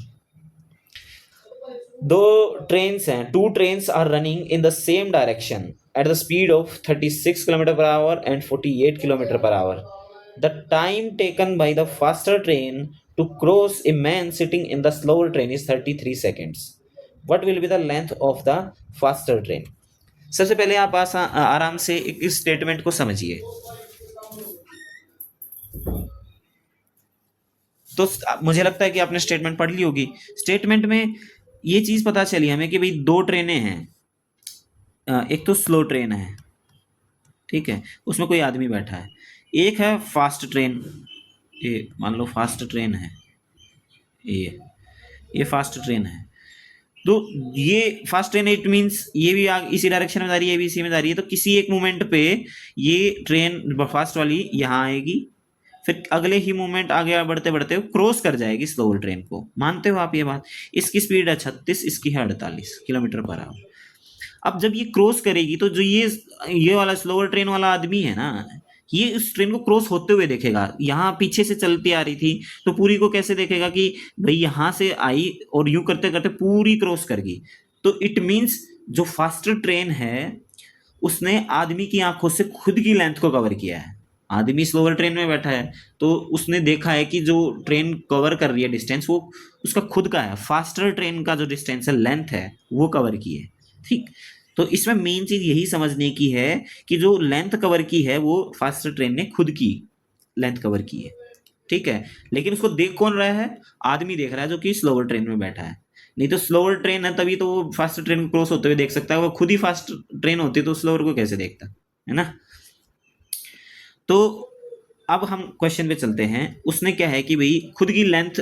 दो ट्रेन्स हैं, 2 trains are running in the same direction at the speed of 36 km/h and 48 km/h. The time taken by the faster train to cross a man sitting in the slower train is 33 seconds. What will be the length of the faster train? सबसे पहले आप आराम से इस स्टेटमेंट को समझिए। तो मुझे लगता है कि आपने स्टेटमेंट पढ़ ली होगी। स्टेटमेंट में ये चीज़ पता चली हमें कि भाई 2 ट्रेनें हैं, एक तो स्लो ट्रेन है, ठीक है, उसमें कोई आदमी बैठा है। एक है फास्ट ट्रेन, ये मान लो फास्ट ट्रेन है, ये फास्ट ट्रेन है। तो ये फास्ट ट्रेन इट मीन्स ये भी इसी डायरेक्शन में जा रही है, ये भी इसी में जा रही है, तो किसी एक मोमेंट पे ये ट्रेन फास्ट वाली यहाँ आएगी, फिर अगले ही मोमेंट आगे बढ़ते बढ़ते क्रॉस कर जाएगी स्लोअर ट्रेन को। मानते हो आप ये बात? इसकी स्पीड है 36, इसकी है 48 किलोमीटर पर आवर। अब जब ये क्रॉस करेगी तो जो ये वाला स्लोअर ट्रेन वाला आदमी है ना, ये उस ट्रेन को क्रॉस होते हुए देखेगा। यहाँ पीछे से चलती आ रही थी तो पूरी को कैसे देखेगा कि भाई यहाँ से आई और यूं करते करते पूरी क्रॉस कर गई। तो इट मीन्स जो फास्टर ट्रेन है उसने आदमी की आंखों से खुद की लेंथ को कवर किया है। आदमी स्लोअर ट्रेन में बैठा है तो उसने देखा है कि जो ट्रेन कवर कर रही है डिस्टेंस वो उसका खुद का है। फास्टर ट्रेन का जो डिस्टेंस है, लेंथ है, वो कवर की है। ठीक, तो इसमें मेन चीज यही समझने की है कि जो लेंथ कवर की है वो फास्टर ट्रेन ने खुद की लेंथ कवर की है। ठीक है, लेकिन उसको देख कौन रहा है? आदमी देख रहा है जो कि स्लोअर ट्रेन में बैठा है। नहीं तो स्लोअर ट्रेन है तभी तो वो फास्ट ट्रेन को क्रॉस होते हुए देख सकता है, वो खुद ही फास्ट ट्रेन होती तो स्लोअर को कैसे देखता, है ना। तो अब हम क्वेश्चन पे चलते हैं। उसने क्या है कि भाई खुद की लेंथ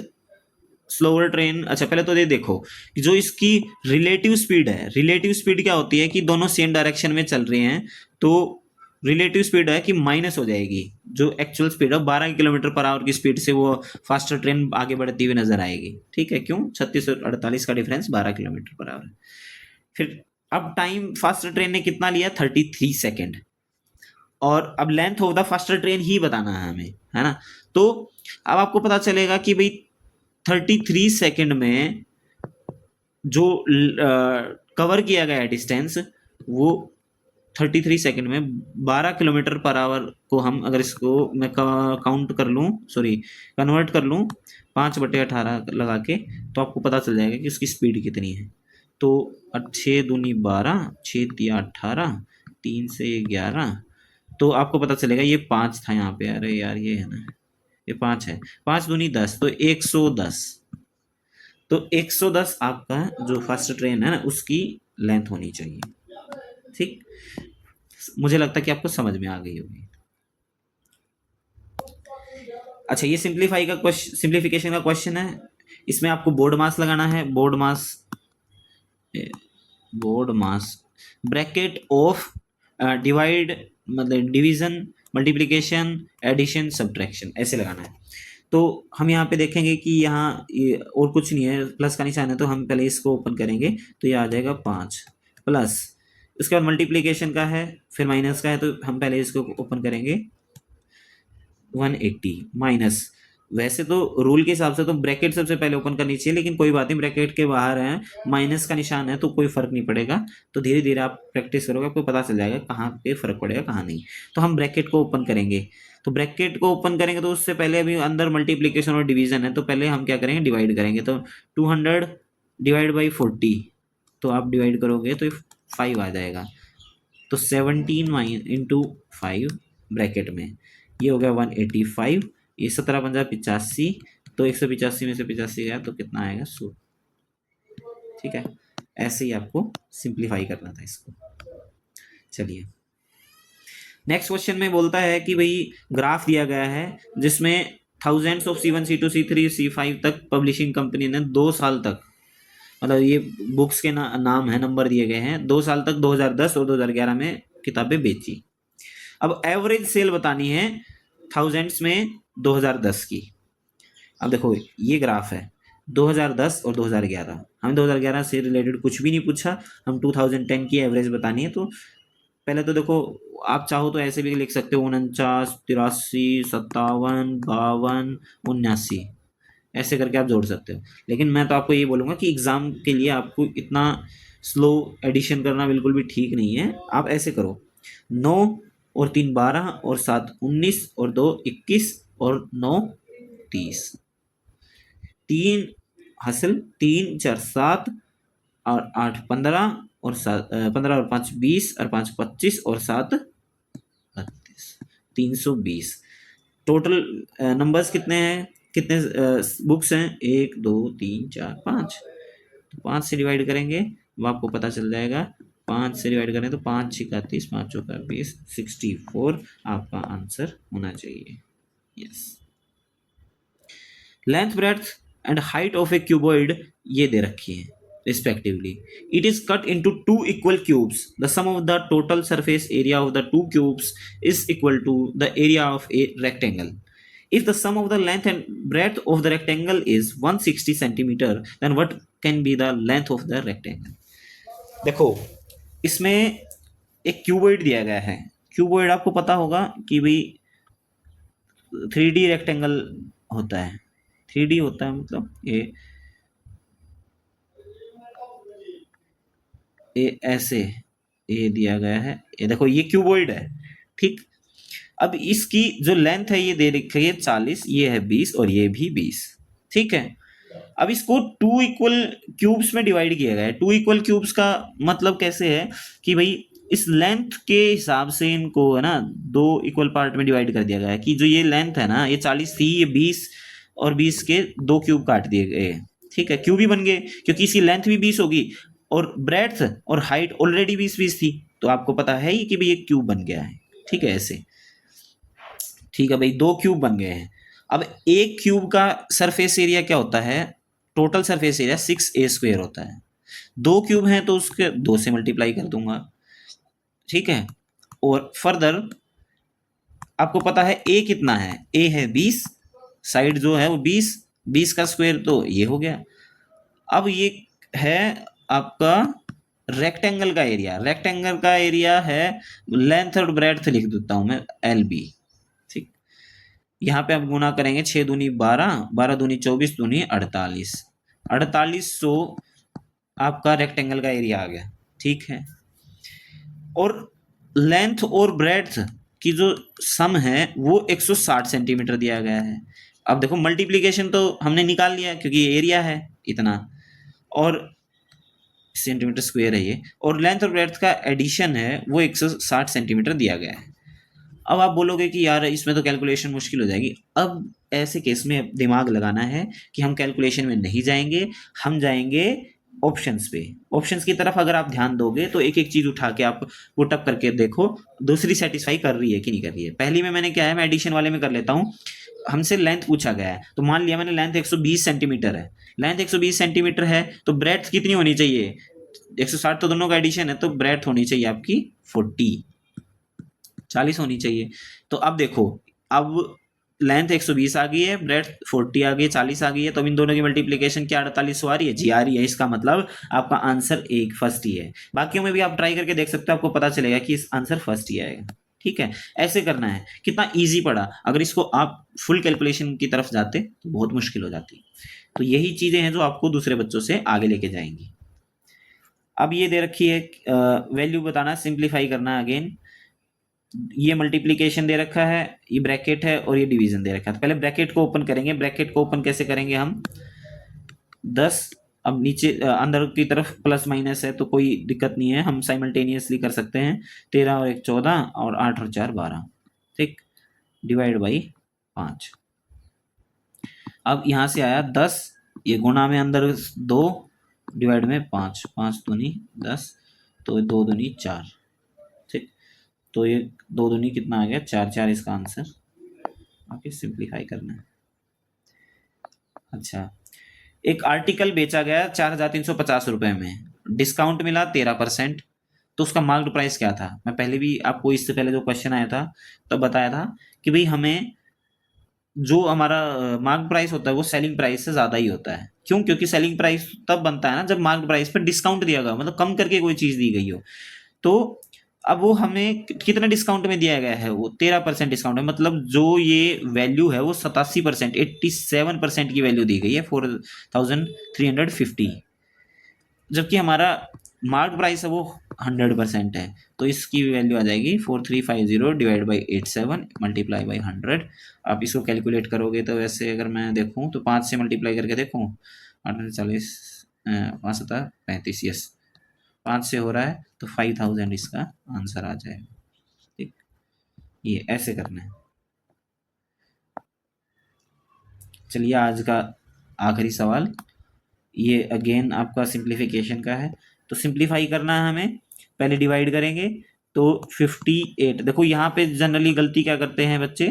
स्लोअर ट्रेन, अच्छा पहले तो ये देखो कि जो इसकी रिलेटिव स्पीड है, रिलेटिव स्पीड क्या होती है कि दोनों सेम डायरेक्शन में चल रहे हैं तो रिलेटिव स्पीड है कि माइनस हो जाएगी जो एक्चुअल स्पीड है 12 किलोमीटर पर आवर की स्पीड से वो फास्टर ट्रेन आगे बढ़ती हुई नजर आएगी। ठीक है, क्यों? 36 और 48 का डिफरेंस 12 किलोमीटर पर आवर। फिर अब टाइम फास्टर ट्रेन ने कितना लिया? 33 सेकेंड। और अब length of the faster train ही बताना है हमें, है ना। तो अब आपको पता चलेगा कि भाई 33 सेकेंड में जो कवर किया गया डिस्टेंस वो 33 सेकेंड में 12 किलोमीटर पर आवर को हम अगर इसको मैं काउंट कर लूँ, सॉरी कन्वर्ट कर लूँ 5/18 लगा के, तो आपको पता चल जाएगा कि उसकी स्पीड कितनी है। तो 6 दूनी 12, 6 तिया 18, 3 से 11, तो आपको पता चलेगा ये 5 था यहाँ पे। अरे यार ये है ना, ये 5 है, 5 दूनी 10 तो 110। तो 110 आपका जो फर्स्ट ट्रेन है ना उसकी लेंथ होनी चाहिए। ठीक, मुझे लगता है कि आपको समझ में आ गई होगी। अच्छा, ये सिंप्लीफिकेशन का क्वेश्चन है। इसमें आपको बोर्ड मास लगाना है। Board mass bracket of divide मतलब डिवीजन, मल्टीप्लिकेशन, एडिशन, सब्ट्रैक्शन ऐसे लगाना है। तो हम यहाँ पे देखेंगे कि यहाँ और कुछ नहीं है, प्लस का निशान है, तो हम पहले इसको ओपन करेंगे तो ये आ जाएगा 5 प्लस, उसके बाद मल्टीप्लिकेशन का है, फिर माइनस का है, तो हम पहले इसको ओपन करेंगे 180 माइनस। वैसे तो रूल के हिसाब से तो ब्रैकेट सबसे पहले ओपन करनी चाहिए, लेकिन कोई बात नहीं, ब्रैकेट के बाहर है, माइनस का निशान है तो कोई फर्क नहीं पड़ेगा। तो धीरे धीरे आप प्रैक्टिस करोगे आपको पता चल जाएगा कहाँ पे फर्क पड़ेगा कहाँ नहीं। तो हम ब्रैकेट को ओपन करेंगे, तो ब्रैकेट को ओपन करेंगे तो उससे पहले अभी अंदर मल्टीप्लीकेशन और डिवीजन है, तो पहले हम क्या करेंगे? डिवाइड करेंगे। तो 200 डिवाइड बाई 40, तो आप डिवाइड करोगे तो 5 आ जाएगा। तो 17 इंटू 5 ब्रैकेट में ये हो गया 185, ये 17×5 = 85, तो 185 में से 85 गया तो कितना आएगा? 100। ठीक है, ऐसे ही आपको सिंप्लीफाई करना था इसको। चलिए नेक्स्ट क्वेश्चन में बोलता है कि भाई ग्राफ दिया गया है जिसमें thousands of C1, C2, C3, C5 तक पब्लिशिंग कंपनी ने 2 साल तक, मतलब ये बुक्स के नाम है, नंबर दिए गए हैं, 2 साल तक 2010 और 2011 में किताबें बेची। अब एवरेज सेल बतानी है थाउजेंड्स में 2010 की। अब देखो ये ग्राफ है 2010 और 2011, हमें 2011 से रिलेटेड कुछ भी नहीं पूछा, हम 2010 की एवरेज बतानी है। तो पहले तो देखो आप चाहो तो ऐसे भी लिख सकते हो 49, 83, 57, 52, 79, ऐसे करके आप जोड़ सकते हो। लेकिन मैं तो आपको ये बोलूँगा कि एग्ज़ाम के लिए आपको इतना स्लो एडिशन करना बिल्कुल भी ठीक नहीं है। आप ऐसे करो 9 और 3 12 और 7 19 और 2 21 और 9 30, 3 हासिल, 3 4 7 और 8 15 और 7 15 और 5 20 और 5 25 और 7 32, 320। टोटल नंबर्स कितने हैं, कितने बुक्स हैं? 1 2 3 4 5, तो 5 से डिवाइड करेंगे वो आपको पता चल जाएगा। 5 से डिवाइड करें तो 5 × 31, 5 × 20, 64 आपका आंसर होना चाहिए। Yes. Length breadth and height of a cuboid ये दे रखी है। respectively. It is cut into two equal cubes. The sum of the total surface area of the two cubes is equal to the area of a rectangle. If the sum of the length and breadth of the rectangle is 160 centimeter, then what can be the length of the rectangle? देखो, इसमें एक क्यूबॉइड दिया गया है। क्यूबॉइड आपको पता होगा कि भाई 3D रेक्टेंगल होता है। 3D होता है मतलब ये ऐसे ये दिया गया है। ये देखो, ये क्यूबॉइड है, ठीक। अब इसकी जो लेंथ है ये दे रखी है 40, ये है 20 और ये भी 20, ठीक है। अब इसको टू इक्वल क्यूब्स में डिवाइड किया गया है। टू इक्वल क्यूब्स का मतलब कैसे है कि भाई इस लेंथ के हिसाब से इनको है ना दो इक्वल पार्ट में डिवाइड कर दिया गया है कि जो ये लेंथ है ना ये 40 थी, ये 20 और 20 के दो क्यूब काट दिए गए, ठीक है। क्यूब ही बन गए क्योंकि इसकी लेंथ भी 20 होगी और ब्रेड्थ और हाइट ऑलरेडी 20-20 थी, तो आपको पता है ही कि भाई ये क्यूब बन गया है, ठीक है। ऐसे ठीक है भाई, दो क्यूब बन गए हैं। अब एक क्यूब का सरफेस एरिया क्या होता है? टोटल सरफेस एरिया 6a² होता है। दो क्यूब हैं तो उसके 2 से मल्टीप्लाई कर दूंगा, ठीक है। और फर्दर आपको पता है ए कितना है? ए है 20, साइड जो है वो 20 का स्क्वायर तो ये हो गया। अब ये है आपका रेक्टेंगल का एरिया। रेक्टेंगल का एरिया है, लेंथ और ब्रेड्थ लिख देता हूं मैं LB, ठीक। यहाँ पे आप गुना करेंगे 6 दूनी 12, 12 दूनी 24, दूनी 48, 4800 आपका रेक्टेंगल का एरिया आ गया, ठीक है। और लेंथ और ब्रेड्थ की जो सम है वो 160 सेंटीमीटर दिया गया है। अब देखो मल्टीप्लीकेशन तो हमने निकाल लिया क्योंकि ये एरिया है इतना और सेंटीमीटर स्क्वायर है ये, और लेंथ और ब्रेड्थ का एडिशन है वो 160 सेंटीमीटर दिया गया है। अब आप बोलोगे कि यार इसमें तो कैलकुलेशन मुश्किल हो जाएगी। अब ऐसे केस में दिमाग लगाना है कि हम कैलकुलेशन में नहीं जाएंगे, हम जाएंगे ऑप्शंस पे। ऑप्शंस की तरफ अगर आप ध्यान दोगे तो एक एक चीज उठा के आप पुट अप करके देखो दूसरी सेटिस्फाई कर रही है कि नहीं कर रही है। पहली में मैंने क्या है, मैं एडिशन वाले में कर लेता हूँ। हमसे लेंथ पूछा गया है तो मान लिया मैंने लेंथ 120 सेंटीमीटर है। लेंथ 120 सेंटीमीटर है तो ब्रेड्थ कितनी होनी चाहिए? 160 तो दोनों का एडिशन है तो ब्रेड्थ होनी चाहिए आपकी 40 होनी चाहिए। तो अब देखो, अब लेंथ 120 आ गई है, ब्रेड्थ 40 आ गई, 40 आ गई है, तो इन दोनों की मल्टीप्लिकेशन क्या 4800 आ रही है? जी आ रही है। इसका मतलब आपका आंसर एक फर्स्ट ही है। बाकियों में भी आप ट्राई करके देख सकते हो, आपको पता चलेगा कि इस आंसर फर्स्ट ही आएगा, ठीक है। ऐसे करना है। कितना इजी पड़ा। अगर इसको आप फुल कैलकुलेशन की तरफ जाते तो बहुत मुश्किल हो जाती। तो यही चीजें हैं जो आपको दूसरे बच्चों से आगे लेके जाएंगी। अब ये दे रखी है वैल्यू बताना, सिंप्लीफाई करना। अगेन ये मल्टीप्लिकेशन दे रखा है, ये ब्रैकेट है और ये डिवीजन दे रखा है। तो पहले ब्रैकेट को ओपन करेंगे। ब्रैकेट को ओपन कैसे करेंगे हम? 10, अब नीचे अंदर की तरफ प्लस माइनस है तो कोई दिक्कत नहीं है, हम साइमल्टेनियसली कर सकते हैं। 13 और 1 14 और 8 और 4 12, ठीक। Divide by 5। अब यहाँ से आया 10, ये गुणा में अंदर 2, डिवाइड में 5, 5 दूनी 10, तो 2 दूनी 4, ठीक। तो ये 2 दूनी कितना आ गया? 4, 4 इसका आंसर। ओके, सिंप्लीफाई करना है। अच्छा, एक आर्टिकल बेचा गया 4350 रुपए में, डिस्काउंट मिला 13%, तो उसका मार्क्ड प्राइस क्या था? मैं पहले भी आपको इससे पहले जो क्वेश्चन आया था तब बताया था कि भाई हमें जो हमारा मार्क प्राइस होता है वो सेलिंग प्राइस से ज़्यादा ही होता है। क्यों? क्योंकि सेलिंग प्राइस तब बनता है ना जब मार्क प्राइस पर डिस्काउंट दिया गया, मतलब कम करके कोई चीज़ दी गई हो। तो अब वो हमें कितना डिस्काउंट में दिया गया है? वो 13% डिस्काउंट है, मतलब जो ये वैल्यू है वो 87%, 87% की वैल्यू दी गई है 4350, जबकि हमारा मार्क प्राइस है वो 100% है। तो इसकी वैल्यू आ जाएगी 4350 डिवाइड बाई 87 मल्टीप्लाई बाई 100। आप इसको कैलकुलेट करोगे तो वैसे अगर मैं देखूं तो 5 से मल्टीप्लाई करके देखूं, 840 5 35, यस 5 से हो रहा है तो 5000 इसका आंसर आ जाएगा, ठीक। ये ऐसे करना है। चलिए आज का आखिरी सवाल, ये अगेन आपका सिंप्लीफिकेशन का है। तो सिंप्लीफाई करना है हमें, पहले डिवाइड करेंगे तो 58। देखो यहाँ पे जनरली गलती क्या करते हैं बच्चे,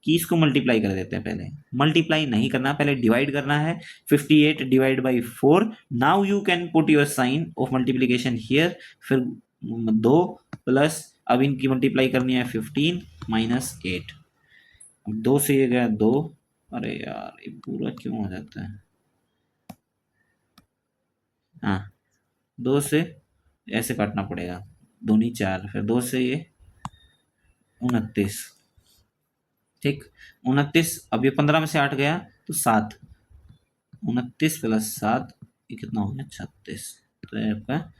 कि इसको मल्टीप्लाई कर देते हैं। पहले मल्टीप्लाई नहीं करना, पहले डिवाइड करना है। 58 divide by 4। Now you can put your sign of multiplication here. फिर 2 प्लस, अब इनकी मल्टीप्लाई करनी है 15 माइनस 8। अब 2 से ये गया 2। अरे यार ये पूरा क्यों हो जाता है? हाँ, 2 से ऐसे काटना पड़ेगा, 2 नहीं 4, फिर 2 से ये 29। ठीक, 29। अब ये 15 में से 8 गया तो 7। 29 प्लस 7, ये कितना हो गया? 36। तो ये आपका,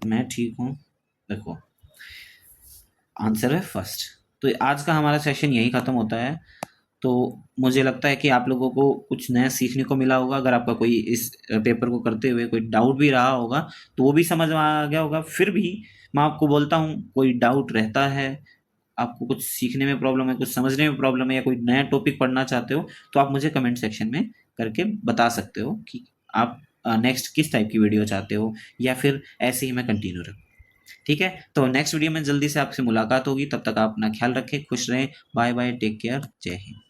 मैं ठीक हूँ, देखो आंसर है फर्स्ट। तो आज का हमारा सेशन यही खत्म होता है। तो मुझे लगता है कि आप लोगों को कुछ नया सीखने को मिला होगा। अगर आपका कोई इस पेपर को करते हुए कोई डाउट भी रहा होगा तो वो भी समझ में आ गया होगा। फिर भी मैं आपको बोलता हूँ, कोई डाउट रहता है, आपको कुछ सीखने में प्रॉब्लम है, कुछ समझने में प्रॉब्लम है, या कोई नया टॉपिक पढ़ना चाहते हो, तो आप मुझे कमेंट सेक्शन में करके बता सकते हो कि आप नेक्स्ट किस टाइप की वीडियो चाहते हो, या फिर ऐसे ही मैं कंटिन्यू रखूँ। ठीक है, तो नेक्स्ट वीडियो में जल्दी से आपसे मुलाकात होगी। तब तक आप अपना ख्याल रखें, खुश रहें। बाय बाय, टेक केयर, जय हिंद।